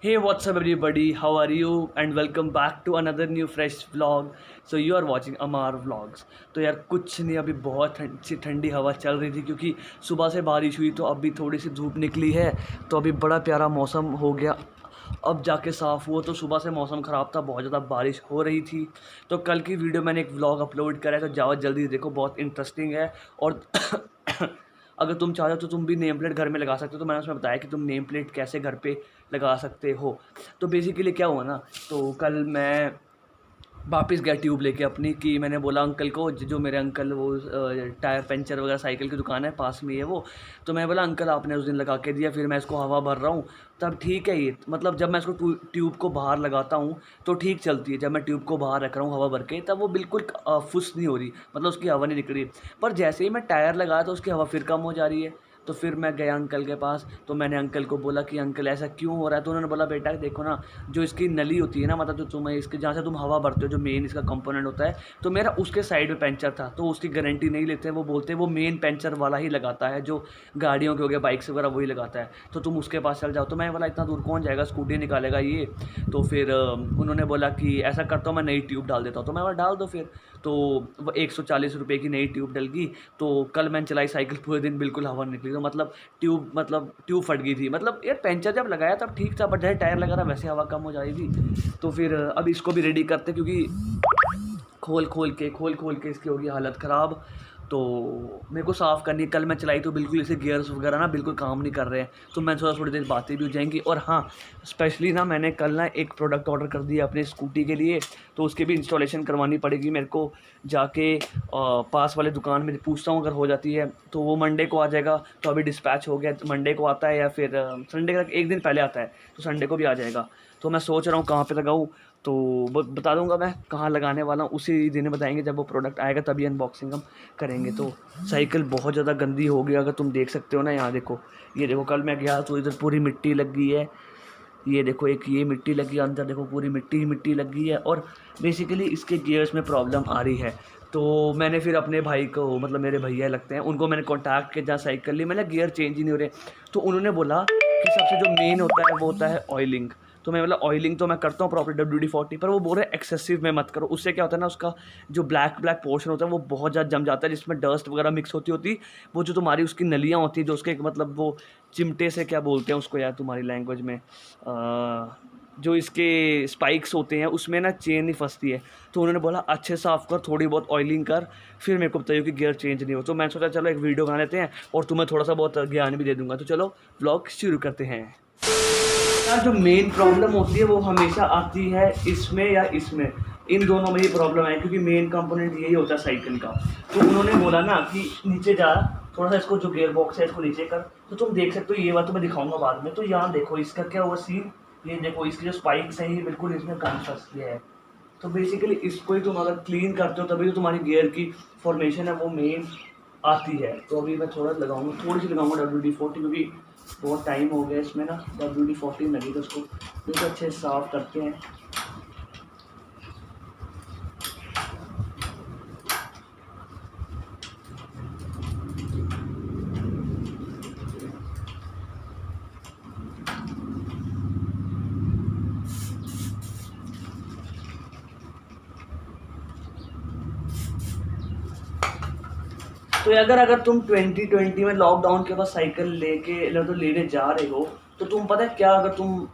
Hey, what's up, everybody? How are you? And welcome back to another new fresh vlog. So you are watching Amar Vlogs. तो यार कुछ नहीं, अभी बहुत ठंडी हवा चल रही थी क्योंकि सुबह से बारिश हुई, तो अभी थोड़ी सी धूप निकली है। तो अभी बड़ा प्यारा मौसम हो गया, अब जाके साफ़ हुआ। तो सुबह से मौसम ख़राब था, बहुत ज़्यादा बारिश हो रही थी। तो कल की वीडियो मैंने एक व्लॉग अपलोड करा है, तो जाओ जल्दी देखो, बहुत इंटरेस्टिंग है। और अगर तुम चाहो तो तुम भी नेम प्लेट घर में लगा सकते हो। तो मैंने उसमें बताया कि तुम नेम प्लेट कैसे घर पे लगा सकते हो। तो बेसिकली क्या हुआ ना, तो कल मैं वापस गया ट्यूब लेके अपनी, कि मैंने बोला अंकल को, जो मेरे अंकल वो टायर पंचर वगैरह साइकिल की दुकान है पास में ही है वो। तो मैं बोला अंकल आपने उस दिन लगा के दिया, फिर मैं इसको हवा भर रहा हूँ। तब ठीक है ये, मतलब जब मैं इसको ट्यूब को बाहर लगाता हूँ तो ठीक चलती है। जब मैं ट्यूब को बाहर रख रहा हूँ हवा भर के, तब वो बिल्कुल फुस नहीं हो रही, मतलब उसकी हवा नहीं निकल रही। पर जैसे ही मैं टायर लगाया तो उसकी हवा फिर कम हो जा रही है। तो फिर मैं गया अंकल के पास, तो मैंने अंकल को बोला कि अंकल ऐसा क्यों हो रहा है। तो उन्होंने बोला बेटा देखो ना, जो इसकी नली होती है ना, मतलब जो तुम्हें इसके जहाँ से तुम हवा भरते हो, जो मेन इसका कंपोनेंट होता है, तो मेरा उसके साइड में पंचर था, तो उसकी गारंटी नहीं लेते। वो बोलते हैं वो मेन पंचर वाला ही लगाता है, जो गाड़ियों के हो गया बाइक्स वगैरह वही लगाता है, तो तुम उसके पास चल जाओ। तो मैं बोला इतना दूर कौन जाएगा, स्कूटी निकालेगा ये। तो फिर उन्होंने बोला कि ऐसा करता हूँ मैं नई ट्यूब डाल देता हूँ। तो मैं बोला डाल दो फिर। तो वो 140 रुपये की नई ट्यूब डल गई। तो कल मैंने चलाई साइकिल, पूरे दिन बिल्कुल हवा नहीं निकली। तो मतलब ट्यूब फट गई थी। मतलब यार पंचर जब लगाया तब ठीक था, बट जैसे टायर लगा रहा वैसे हवा कम हो जाएगी। तो फिर अब इसको भी रेडी करते, क्योंकि खोल खोल के इसकी होगी हालत ख़राब। तो मेरे को साफ़ करनी है। कल मैं चलाई तो बिल्कुल इसे गियर्स वगैरह ना बिल्कुल काम नहीं कर रहे हैं। तो मैंने सोचा थोड़ी देर बातें भी हो जाएंगी। और हाँ, स्पेशली ना मैंने कल ना एक प्रोडक्ट ऑर्डर कर दिया अपनी स्कूटी के लिए, तो उसकी भी इंस्टॉलेशन करवानी पड़ेगी मेरे को। जाके पास वाले दुकान में पूछता हूँ, अगर हो जाती है तो वो मंडे को आ जाएगा। तो अभी डिस्पैच हो गया, तो मंडे को आता है या फिर संडे तक, एक दिन पहले आता है, तो संडे को भी आ जाएगा। तो मैं सोच रहा हूँ कहाँ पे लगाऊँ। तो बता दूंगा मैं कहाँ लगाने वाला हूँ, उसी दिन बताएंगे जब वो प्रोडक्ट आएगा, तभी अनबॉक्सिंग हम करेंगे। तो साइकिल बहुत ज़्यादा गंदी हो गई, अगर तुम देख सकते हो ना, यहाँ देखो, ये देखो कल मैं गया तो इधर पूरी मिट्टी लग गई है। ये देखो एक ये मिट्टी लगी है, अंदर देखो पूरी मिट्टी ही मिट्टी लग गई है। और बेसिकली इसके गियर्स में प्रॉब्लम आ रही है। तो मैंने फिर अपने भाई को, मतलब मेरे भैया लगते हैं, उनको मैंने कॉन्टैक्ट किया, जहाँ साइकिल ली, मैंने गियर चेंज ही नहीं हो रहे। तो उन्होंने बोला कि सबसे जो मेन होता है वो होता है ऑयलिंग। तो मैं बोला ऑयलिंग तो मैं करता हूँ प्रॉपर WD-40, पर वो बोल रहे एक्सेसिव में मत करो। उससे क्या होता है ना, उसका जो ब्लैक ब्लैक पोर्शन होता है वो बहुत ज़्यादा जम जाता है, जिसमें डस्ट वगैरह मिक्स होती वो जो तुम्हारी उसकी नलियाँ होती हैं, जो उसके मतलब वो चिमटे से क्या बोलते हैं उसको यार तुम्हारी लैंग्वेज में, जो इसके स्पाइक्स होते हैं उसमें ना चेन नहीं फंसती है। तो उन्होंने बोला अच्छे साफ़ कर, थोड़ी बहुत ऑयलिंग कर, फिर मेरे को बताइए कि गियर चेंज नहीं हो। तो मैं सोचा चलो एक वीडियो बना लेते हैं और तुम्हें थोड़ा सा बहुत ज्ञान भी दे दूंगा। तो चलो व्लॉग शुरू करते हैं। यार जो मेन प्रॉब्लम होती है वो हमेशा आती है इसमें या इसमें, इन दोनों में ही प्रॉब्लम है, क्योंकि मेन कंपोनेंट यही होता है साइकिल का। तो उन्होंने बोला ना कि नीचे जा, थोड़ा सा इसको जो गियर बॉक्स है इसको नीचे कर। तो तुम देख सकते हो, ये बात तो मैं दिखाऊंगा बाद में। तो यहाँ देखो इसका क्या हुआ सीन, ये देखो इसकी जो स्पाइक्स है ये बिल्कुल इसमें गन फंस गया है। तो बेसिकली इसको ही तुम अगर क्लीन करते हो तभी तो तुम्हारी गियर की फॉर्मेशन है वो मेन आती है। तो अभी मैं थोड़ा लगाऊंगा, थोड़ी सी लगाऊंगा WD-40, क्योंकि बहुत टाइम हो गया इसमें ना WD-40 लगी। तो उसको बिल्कुल अच्छे से साफ करते हैं। तो अगर अगर तुम 2020 में लॉकडाउन के बाद साइकिल लेने जा रहे हो, तो तुम पता है क्या, अगर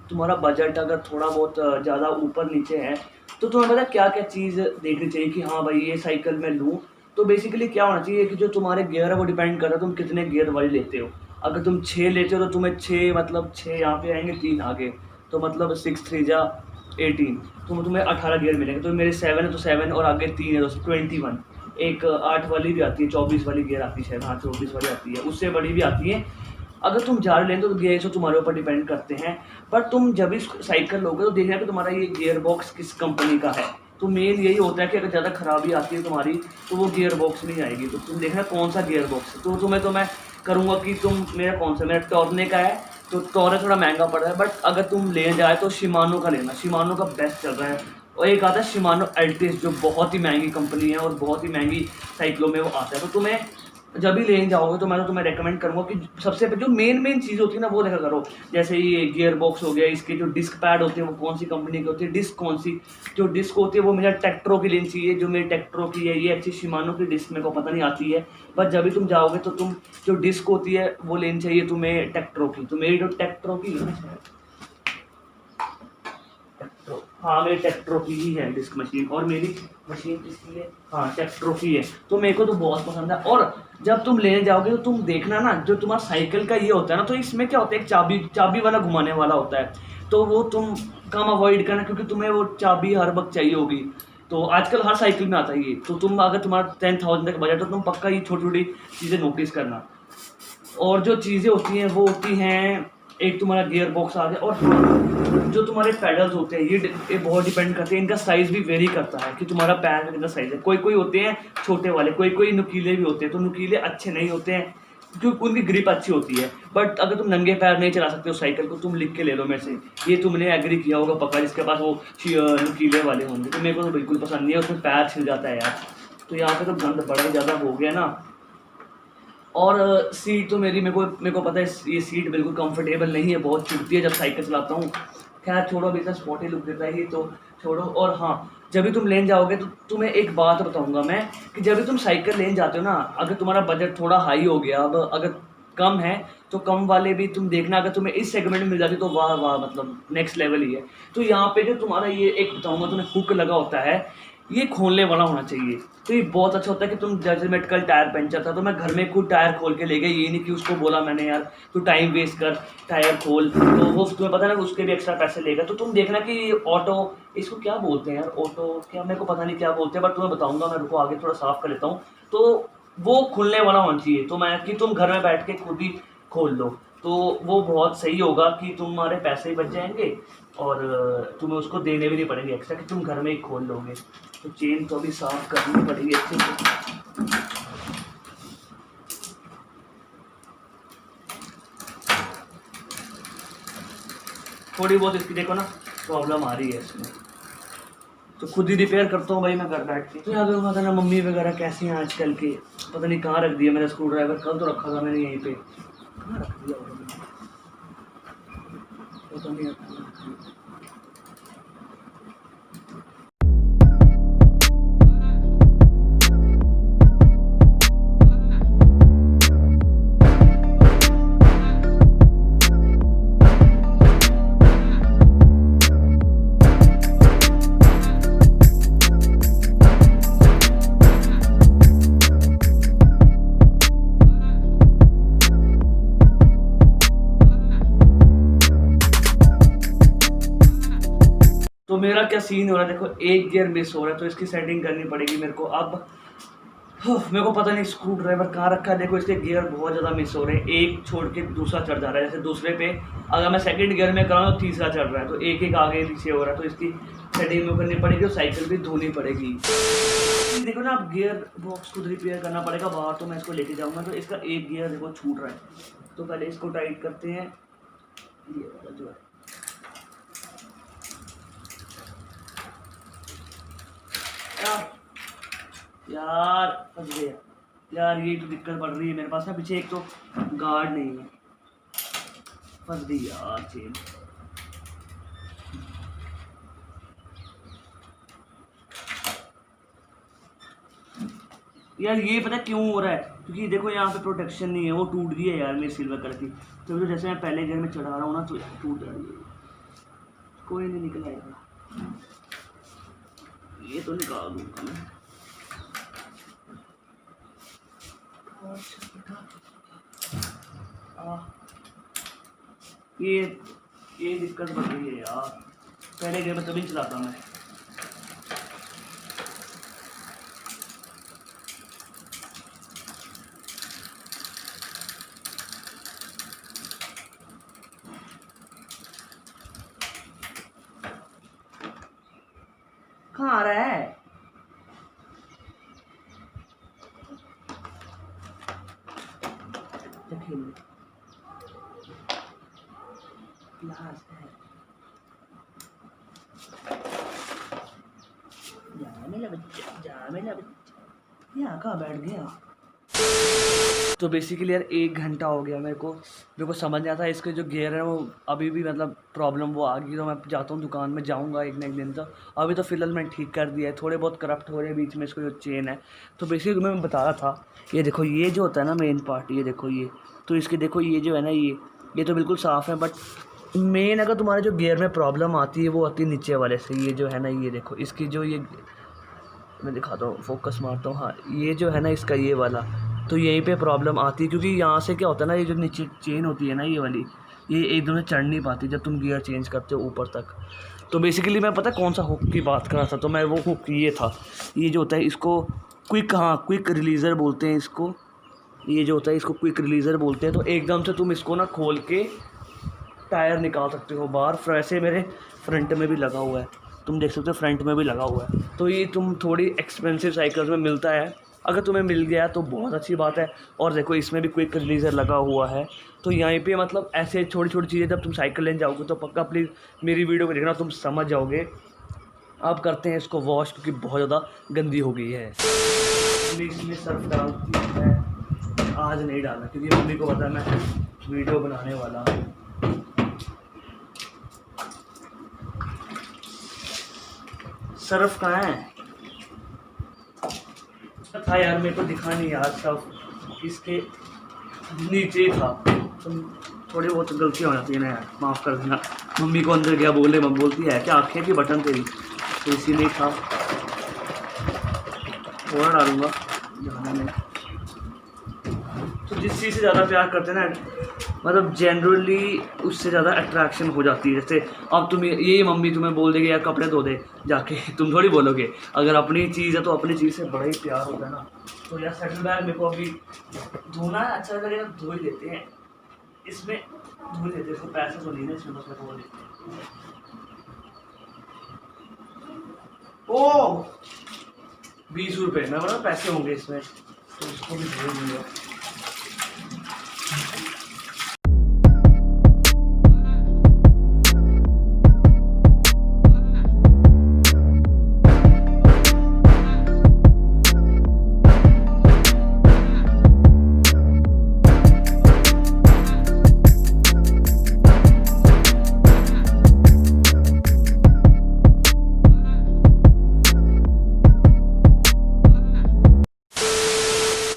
तुम्हारा बजट अगर थोड़ा बहुत ज़्यादा ऊपर नीचे है, तो तुम्हें पता है क्या क्या चीज़ देखनी चाहिए कि हाँ भाई ये साइकिल मैं लूँ। तो बेसिकली क्या होना चाहिए कि जो तुम्हारे गियर है वो डिपेंड कर रहा है तुम कितने गियर वाली लेते हो। अगर तुम 6 लेते हो तो तुम्हें 6, मतलब 6 यहाँ पे आएंगे, 3 आगे, तो मतलब 6 3 जा 18, तो तुम्हें 18 गियर मिलेंगे। तो मेरे 7 है तो 7 और आगे 3 है तो 21। एक 8 वाली भी आती है, 24 वाली गियर आती है शायद, हाँ 24 वाली आती है, उससे बड़ी भी आती है। अगर तुम ज़्यादा लेते हो तो गियर तो तुम्हारे ऊपर डिपेंड करते हैं। बट तुम जब भी साइकिल लोगे तो देखना कि तुम्हारा ये गियर बॉक्स किस कंपनी का है। तो मेन यही होता है कि अगर ज़्यादा खराबी आती है तुम्हारी तो वो गियर बॉक्स नहीं आएगी। तो तुम देखना कौन सा गियर बॉक्स है। तो मैं करूँगा कि तुम, मेरा कौन सा, मेरा टॉर्ने का है। तो टॉर्ने थोड़ा महंगा पड़ रहा है, बट अगर तुम ले जाए तो शिमानो का लेना, शिमानो का बेस्ट चल रहा है। और एक आता है शिमानो अल्टिस, जो बहुत ही महंगी कंपनी है और बहुत ही महंगी साइकिलों में वो आता है। तो तुम्हें जब भी लेने जाओगे तो मैं तो तुम्हें रेकमेंड करूँगा कि सबसे पहले जो मेन चीज़ होती है ना वो देखा करो। जैसे ये गियर बॉक्स हो गया, इसके जो डिस्क पैड होते हैं वो कौन सी कंपनी के होती है, डिस्क कौन सी, जो डिस्क होती है वो मुझे टेक्ट्रो की लेनी चाहिए। जो मेरी टेक्ट्रो की है, ये अच्छी शिमानो की डिस्क मेरे को पता नहीं आती है, बट जब भी तुम जाओगे तो तुम जो डिस्क होती है वो लेनी चाहिए तुम्हें टेक्ट्रो की। तो मेरी जो टेक्ट्रो की है ना, टेक्ट्रो, हाँ मेरी टेक्ट्रो की ही है डिस्क मशीन। और मेरी मशीन किसकी है, हाँ टेक्ट्रो की है। तो मेरे को तो बहुत पसंद है। और जब तुम लेने जाओगे तो तुम देखना ना, जो तुम्हारा साइकिल का ये होता है ना, तो इसमें क्या होता है, एक चाबी चाबी वाला घुमाने वाला होता है, तो वो तुम कम अवॉइड करना, क्योंकि तुम्हें वो चाबी हर वक्त चाहिए होगी। तो आजकल हर साइकिल में आता है ये। तो तुम अगर तुम्हारा 10,000 तक बजट, तो तुम पक्का ये छोटी छोटी चीज़ें नोटिस करना। और जो चीज़ें होती हैं वो होती हैं, एक तुम्हारा गियर बॉक्स आ गया, और जो तुम्हारे पैडल्स होते हैं ये बहुत डिपेंड करते हैं, इनका साइज़ भी वेरी करता है कि तुम्हारा पैर का कितना साइज़ है। कोई कोई होते हैं छोटे वाले, कोई कोई नुकीले भी होते हैं, तो नुकीले अच्छे नहीं होते हैं क्योंकि उनकी ग्रिप अच्छी होती है। बट अगर तुम नंगे पैर नहीं चला सकते हो साइकिल को, तुम लिख के ले लो मेरे से, ये तुमने एग्री किया होगा पक्का, जिसके पास वो नुकीले वाले होंगे। तो मेरे को तो बिल्कुल पसंद नहीं है, उसमें पैर छिल जाता है यार। तो यहाँ पे तो गंद बड़ा ही ज़्यादा हो गया ना। और सीट तो मेरे को पता है ये सीट बिल्कुल कंफर्टेबल नहीं है, बहुत चुभती है जब साइकिल चलाता हूँ। खैर छोड़ो, अभी इतना स्पॉटी लुक देता है ये, तो छोड़ो। और हाँ, जब भी तुम लेने जाओगे तो तुम्हें एक बात बताऊंगा मैं, कि जब भी तुम साइकिल लेने जाते हो ना, अगर तुम्हारा बजट थोड़ा हाई हो गया, अब अगर कम है तो कम वाले भी तुम देखना, अगर तुम्हें इस सेगमेंट में मिल जाती तो वाह वाह, मतलब नेक्स्ट लेवल ही है। तो यहाँ पे जो तुम्हारा ये एक बताऊंगा तुम्हें हुक लगा होता है, ये खोलने वाला होना चाहिए। तो ये बहुत अच्छा होता है कि तुम जैसे मेरे कल टायर पंचर था तो मैं घर में खुद टायर खोल के ले गया, ये नहीं कि उसको बोला मैंने यार तू टाइम वेस्ट कर टायर खोल, तो वो तुम्हें पता है ना उसके भी एक्स्ट्रा पैसे लेगा। तो तुम देखना कि ऑटो, इसको क्या बोलते हैं यार, ऑटो क्या, मेरे को पता नहीं क्या बोलते हैं, बट तुम्हें बताऊंगा मैं, रुको आगे थोड़ा साफ कर लेता हूँ। तो वो खुलने वाला होना चाहिए, तो मैं कि तुम घर में बैठ के खुद ही खोल लो, तो वो बहुत सही होगा कि तुम्हारे पैसे ही बच जाएंगे, और तुम्हें उसको देने भी नहीं पड़ेंगे एक्स्ट्रा, कि तुम घर में ही खोल लोगे। तो चेन तो अभी साफ करनी पड़ेगी अच्छे से। थोड़ी बहुत इसकी देखो ना प्रॉब्लम आ रही है इसमें, तो खुद ही रिपेयर करता हूँ भाई मैं घर बैठ के। तो यहाँ पे पता ना मम्मी वगैरह कैसी हैं आजकल के, पता नहीं कहाँ रख दिया मेरा स्क्रू ड्राइवर, कल तो रखा था मैंने यहीं पे, कहाँ रख दिया होगा मैंने, पता नहीं। तो मेरा क्या सीन हो रहा है देखो, एक गियर मिस हो रहा है, तो इसकी सेटिंग करनी पड़ेगी मेरे को अब। मेरे को पता नहीं स्क्रू ड्राइवर कहाँ रखा है। देखो इसके गियर बहुत ज़्यादा मिस हो रहे हैं, एक छोड़ के दूसरा चढ़ जा रहा है। जैसे दूसरे पे अगर मैं सेकंड गियर में कराऊँ तो तीसरा चढ़ रहा है, तो एक एक आगे पीछे हो रहा है। तो इसकी सेटिंग में करनी पड़ेगी और साइकिल भी धोनी पड़ेगी। देखो ना, अब गियर बॉक्स खुद रिपेयर करना पड़ेगा बाहर, तो मैं इसको लेके जाऊँगा। तो इसका एक गियर देखो छूट रहा है, तो पहले इसको टाइट करते हैं, ये वाला जो है। यार फंस गया यार, ये तो दिक्कत पड़ रही है मेरे पास ना, पीछे एक तो गार्ड नहीं है, फंस गई यार चेन। यार ये पता क्यों हो रहा है, क्योंकि देखो यहाँ पे प्रोटेक्शन नहीं है, वो टूट गई है यार मेरी सिल्वर कलर की। तो जैसे मैं पहले गियर में चढ़ा रहा हूँ ना, तो टूट जा रही है, कोई नहीं निकल आएगा, ये तो निकाल दूंगा मैं। ये दिक्कत बढ़ रही है यार, पहले गियर में कभी चलाता मैं। कहाँ आ रहा है, जा मेरा बच्चा, यहाँ कहाँ बैठ गया। तो बेसिकली यार 1 घंटा हो गया मेरे को समझ नहीं आता इसके जो गियर है वो अभी भी मतलब प्रॉब्लम वो आ गई। तो मैं जाता हूँ दुकान में, जाऊँगा एक ना एक दिन। तो अभी तो फ़िलहाल मैंने ठीक कर दिया है, थोड़े बहुत करप्ट हो रहे हैं बीच में इसको जो चेन है। तो बेसिकली मैं बता रहा था, ये देखो ये जो होता है ना मेन पार्ट, ये देखो ये, तो इसके देखो ये जो है ना ये तो बिल्कुल साफ़ है। बट मेन अगर तुम्हारे जो गियर में प्रॉब्लम आती है वो आती है नीचे वाले से। ये जो है ना ये देखो इसकी जो ये मैं दिखाता हूँ, फोकस मारता हूँ, हाँ ये जो है ना इसका ये वाला, तो यहीं पे प्रॉब्लम आती है। क्योंकि यहाँ से क्या होता है ना, ये जो नीचे चेन होती है ना ये वाली, ये एकदम से चढ़ नहीं पाती जब तुम गियर चेंज करते हो ऊपर तक। तो बेसिकली मैं पता कौन सा हुक की बात कर रहा था, तो मैं वो हुक ये था, ये जो होता है इसको क्विक, हाँ क्विक रिलीज़र बोलते हैं इसको। ये जो होता है इसको क्विक रिलीज़र बोलते हैं। तो एकदम से तुम इसको ना खोल के टायर निकाल सकते हो बाहर। वैसे मेरे फ्रंट में भी लगा हुआ है, तुम देख सकते हो फ्रंट में भी लगा हुआ है। तो ये तुम थोड़ी एक्सपेंसिव साइकिल्स में मिलता है, अगर तुम्हें मिल गया तो बहुत अच्छी बात है। और देखो इसमें भी क्विक रिलीज़र लगा हुआ है। तो यहीं पे मतलब ऐसे छोटी छोटी चीज़ें जब तुम साइकिल लेने जाओगे तो पक्का प्लीज़ मेरी वीडियो को देखना, तुम समझ जाओगे। आप करते हैं इसको वॉश क्योंकि बहुत ज़्यादा गंदी हो गई है। इसमें सर्फ डालती है, आज नहीं डालना क्योंकि मम्मी को पता है मैं वीडियो बनाने वाला हूँ। सर्फ कहाँ है था यार, मेरे को दिखा नहीं यार, सब इसके नीचे ही था। तो थोड़ी बहुत गलती हो जाती है ना यार, माफ़ कर देना। मम्मी को अंदर गया बोले, मम्मी बोलती है क्या आँखें की बटन तेरी, तो इसीलिए था। थोड़ा डालूँगा ज़्यादा नहीं। तो जिस चीज़ से ज़्यादा प्यार करते हैं ना, मतलब जनरली उससे ज़्यादा अट्रैक्शन हो जाती है। जैसे अब तुम ये मम्मी तुम्हें बोल देगी यार कपड़े धो दे जाके, तुम थोड़ी बोलोगे। अगर अपनी चीज़ है तो अपनी चीज़ से बड़ा ही प्यार होता है ना। तो यार सेटल बैग मेरे को अभी धोना है, अच्छा लगेगा धो ही लेते हैं, इसमें धो लेते हैं। इसको पैसे तो नहीं ना इसमें, बस मैं धो लेते हैं। ओ 20 रुपये, मैं बोला पैसे होंगे इसमें, तो इसको भी धो लूँगा।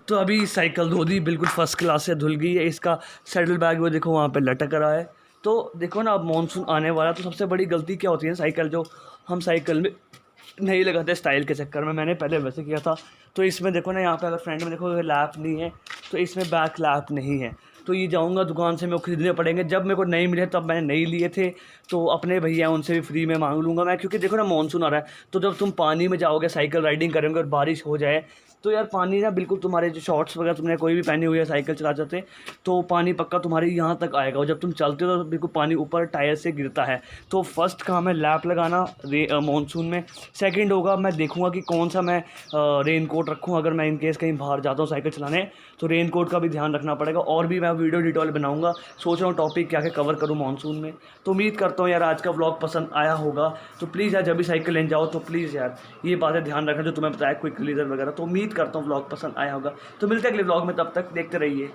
तो अभी साइकिल धो दी, बिल्कुल फर्स्ट क्लास से धुल गई है। इसका सेटल बैग वो देखो वहाँ पे लटक रहा है। तो देखो ना अब मानसून आने वाला, तो सबसे बड़ी गलती क्या होती है साइकिल जो हम साइकिल में नहीं लगाते स्टाइल के चक्कर में, मैंने पहले वैसे किया था। तो इसमें देखो ना यहाँ पे अगर फ्रंट में देखो लैप नहीं है, तो इसमें बैक लैप नहीं है। तो ये जाऊँगा दुकान से, मेरे को खरीदने पड़ेंगे। जब मेरे को नहीं मिले तब मैंने नहीं लिए थे, तो अपने भैया उनसे भी फ्री में मांग लूँगा मैं। क्योंकि देखो ना मानसून आ रहा है, तो जब तुम पानी में जाओगे साइकिल राइडिंग करेंगे और बारिश हो जाए, तो यार पानी ना बिल्कुल तुम्हारे जो शॉर्ट्स वगैरह तुमने कोई भी पहनी हुई है साइकिल चला जाते, तो पानी पक्का तुम्हारे यहाँ तक आएगा। और जब तुम चलते हो तो बिल्कुल पानी ऊपर टायर से गिरता है। तो फर्स्ट काम है लैप लगाना मानसून में। सेकंड होगा मैं देखूंगा कि कौन सा मैं रेन कोट रखूँ। अगर मैं इन केस कहीं बाहर जाता हूँ साइकिल चलाने, तो रेन कोट का भी ध्यान रखना पड़ेगा। और भी मैं वीडियो डिटेल बनाऊँगा, सोच रहा हूँ टॉपिक क्या क्या कवर करूँ मानसून में। तो उम्मीद करता हूँ यार आज का व्लॉग पसंद आया होगा। तो प्लीज़ यार जब भी साइकिल लेने जाओ तो प्लीज़ यार ये बातें ध्यान रखना जो तुम्हें बताया, क्विक रिलीजर वगैरह। तो उम्मीद करता हूँ व्लॉग पसंद आया होगा। तो मिलते हैं अगले व्लॉग में, तब तक देखते रहिए।